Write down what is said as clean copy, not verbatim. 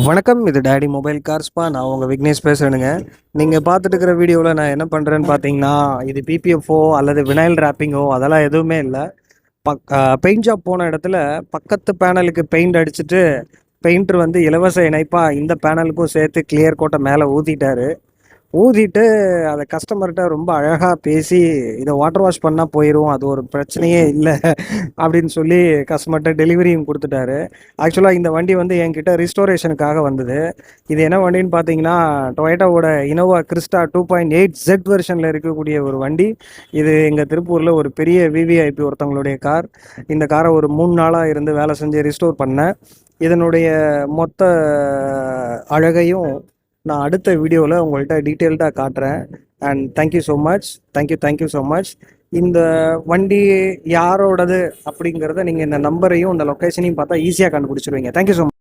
வணக்கம். இது daddy mobile கார்ஸ்பா. நான் உங்கள் விக்னேஷ் பேசுகிறேனுங்க. நீங்கள் பார்த்துட்டு இருக்கிற வீடியோவில் நான் என்ன பண்ணுறேன்னு பார்த்தீங்கன்னா, இது பிபிஎஃப்ஓ அல்லது வினைல் ரேப்பிங்கோ அதெல்லாம் எதுவுமே இல்லை. பெயிண்ட் ஷாப் போன இடத்துல பக்கத்து பேனலுக்கு பெயிண்ட் அடிச்சுட்டு பெயிண்டர் வந்து இலவச இணைப்பாக இந்த பேனலுக்கும் சேர்த்து கிளியர் கோட்டை மேலே ஊற்றிட்டு அதை கஸ்டமர்கிட்ட ரொம்ப அழகாக பேசி இதை வாட்டர் வாஷ் பண்ணால் போயிடும், அது ஒரு பிரச்சனையே இல்லை அப்படின்னு சொல்லி கஸ்டமர்கிட்ட டெலிவரியும் கொடுத்துட்டாரு. ஆக்சுவலாக இந்த வண்டி வந்து என்கிட்ட ரிஸ்டோரேஷனுக்காக வந்தது. இது என்ன வண்டின்னு பார்த்தீங்கன்னா, டொயோட்டாவோட இனோவா கிறிஸ்டா 2.8Z வெர்ஷனில் இருக்கக்கூடிய ஒரு வண்டி. இது எங்கள் திருப்பூரில் ஒரு பெரிய விவிஐபி ஒருத்தவங்களுடைய கார். இந்த காரை ஒரு 3 நாளாக இருந்து வேலை செஞ்சு ரிஸ்டோர் பண்ணேன். இதனுடைய மொத்த அழகையும் நான் அடுத்த வீடியோவில் உங்கள்கிட்ட டீட்டெயில்டாக காட்டுறேன். And thank you so much. Thank you so much. இந்த வண்டி யாரோடது அப்படிங்கிறத நீங்கள் இந்த நம்பரையும் இந்த லொக்கேஷனையும் பார்த்தா ஈஸியாக கண்டுபிடிச்சிருவீங்க. Thank you so much.